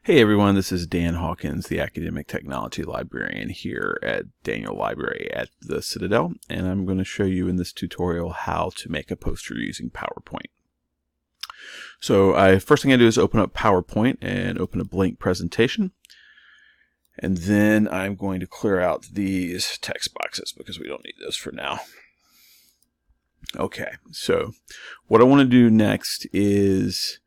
Hey everyone, this is Dan Hawkins, the Academic Technology Librarian here at Daniel Library at the Citadel, and I'm going to show you in this tutorial how to make a poster using PowerPoint. So first thing I do is open up PowerPoint and open a blank presentation, and then I'm going to clear out these text boxes because we don't need those for now. Okay, so what I want to do next is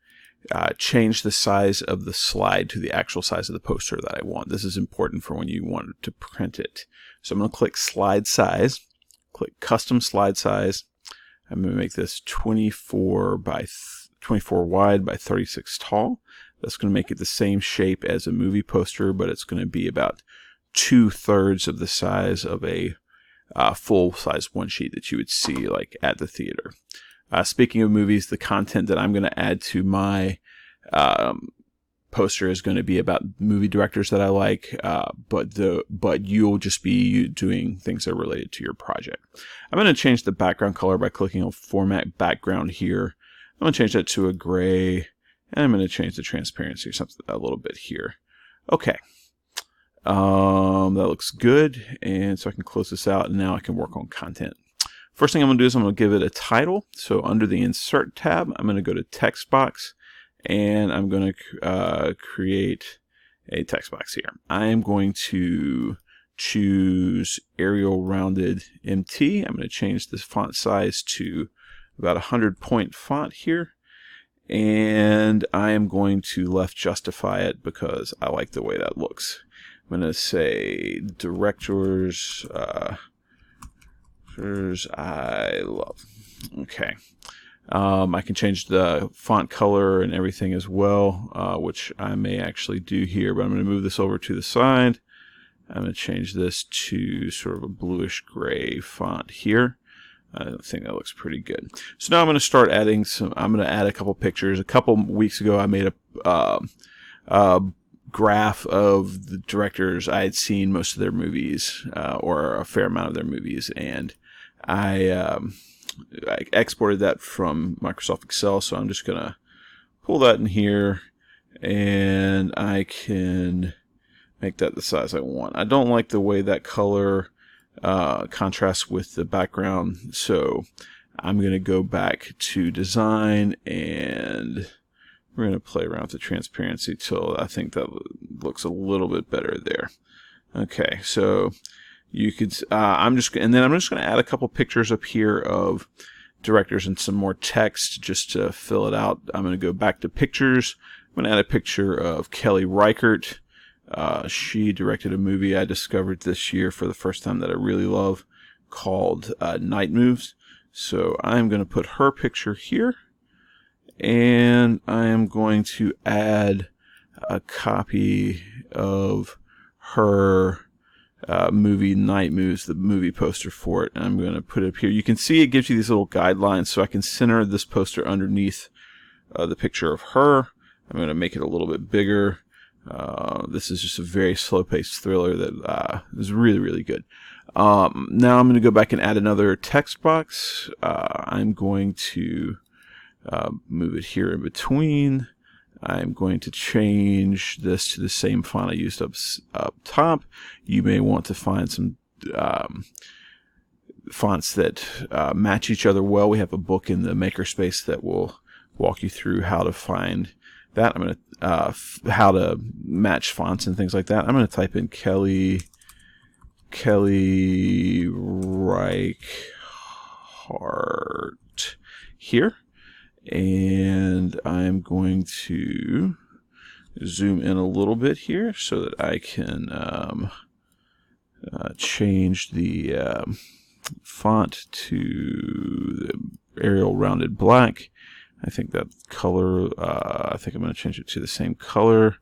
change the size of the slide to the actual size of the poster that I want. This is important for when you want to print it. So I'm going to click Slide Size, click Custom Slide Size. I'm going to make this 24 wide by 36 tall. That's going to make it the same shape as a movie poster, but it's going to be about 2/3 of the size of a full-size one sheet that you would see like at the theater. Speaking of movies, the content that I'm going to add to my poster is going to be about movie directors that I like, but you'll just be doing things that are related to your project. I'm going to change the background color by clicking on Format Background here. I'm going to change that to a gray, and I'm going to change the transparency or something a little bit here. Okay. That looks good, and so I can close this out, and now I can work on content. First thing I'm going to do is I'm going to give it a title. So under the Insert tab, I'm going to go to Text Box, and I'm going to create a text box here. I am going to choose Arial Rounded MT. I'm going to change this font size to about 100-point font here, and I am going to left justify it because I like the way that looks. I'm going to say directors I love. Okay. I can change the font color and everything as well, which I may actually do here, but I'm going to move this over to the side. I'm going to change this to sort of a bluish gray font here. I think that looks pretty good. So now I'm going to start adding I'm going to add a couple pictures. A couple weeks ago I made a graph of the directors. I had seen most of their movies, or a fair amount of their movies, and I exported that from Microsoft Excel, so I'm just going to pull that in here, and I can make that the size I want. I don't like the way that color contrasts with the background, so I'm going to go back to Design, and we're going to play around with the transparency till I think that looks a little bit better there. Okay, so you could, I'm just going to add a couple pictures up here of directors and some more text just to fill it out. I'm going to go back to pictures. I'm going to add a picture of Kelly Reichardt. She directed a movie I discovered this year for the first time that I really love called Night Moves. So I'm going to put her picture here, and I am going to add a copy of her movie Night Moves, the movie poster for it, and I'm going to put it up here. You can see it gives you these little guidelines, so I can center this poster underneath the picture of her. I'm going to make it a little bit bigger. This is just a very slow-paced thriller that is really, really good. Now I'm going to go back and add another text box. I'm going to move it here in between. I'm going to change this to the same font I used up top. You may want to find some fonts that match each other well. We have a book in the makerspace that will walk you through how to find that. I'm going to how to match fonts and things like that. I'm going to type in Kelly Reichardt here. And I'm going to zoom in a little bit here so that I can change the font to the Arial Rounded Black. I think that color, I think I'm going to change it to the same color.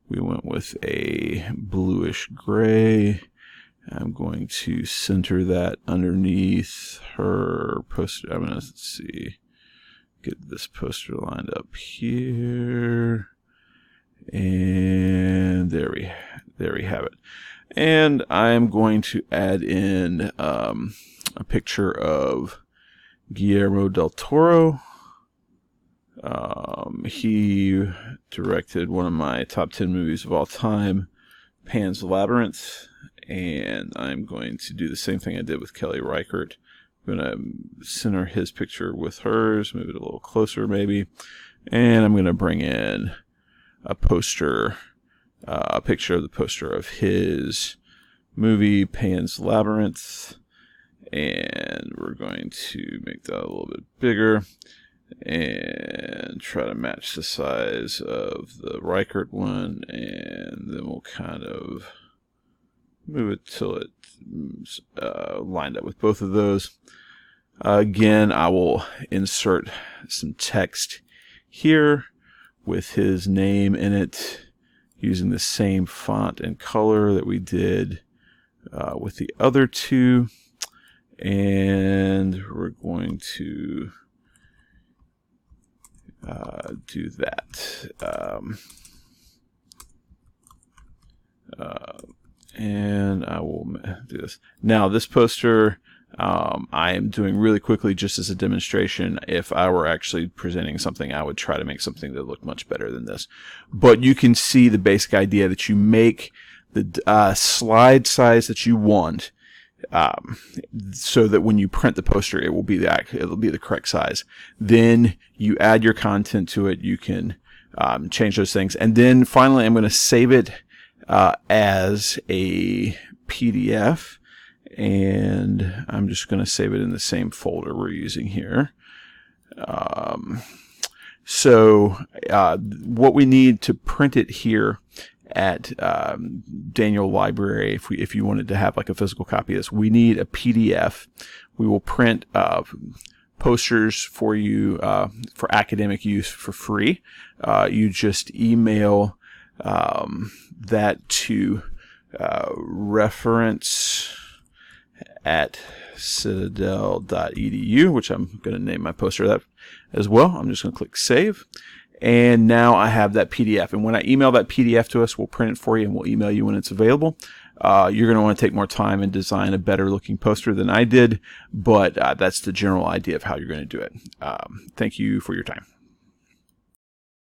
We went with a bluish gray. I'm going to center that underneath her poster. I'm going to see. Get this poster lined up here, and there we have it. And I'm going to add in a picture of Guillermo del Toro. He directed one of my top 10 movies of all time, Pan's Labyrinth, and I'm going to do the same thing I did with Kelly Reichardt. I'm going to center his picture with hers, move it a little closer maybe, and I'm going to bring in a poster, a picture of the poster of his movie, Pan's Labyrinth, and we're going to make that a little bit bigger and try to match the size of the Reichardt one, and then we'll kind of move it till it's lined up with both of those. Again, I will insert some text here with his name in it using the same font and color that we did with the other two, and we're going to do that. And I will do this. Now, this poster I am doing really quickly just as a demonstration. If I were actually presenting something, I would try to make something that looked much better than this. But you can see the basic idea that you make the slide size that you want, so that when you print the poster, it'll be the correct size. Then you add your content to it. You can change those things, and then finally, I'm going to save it as a PDF, and I'm just going to save it in the same folder we're using here. So what we need to print it here at Daniel Library, if you wanted to have like a physical copy of this, we need a PDF. We will print posters for you for academic use for free. You just email that to reference@citadel.edu, which I'm going to name my poster that as well. I'm just going to click save. And now I have that PDF. And when I email that PDF to us, we'll print it for you and we'll email you when it's available. You're going to want to take more time and design a better looking poster than I did, but that's the general idea of how you're going to do it. Thank you for your time.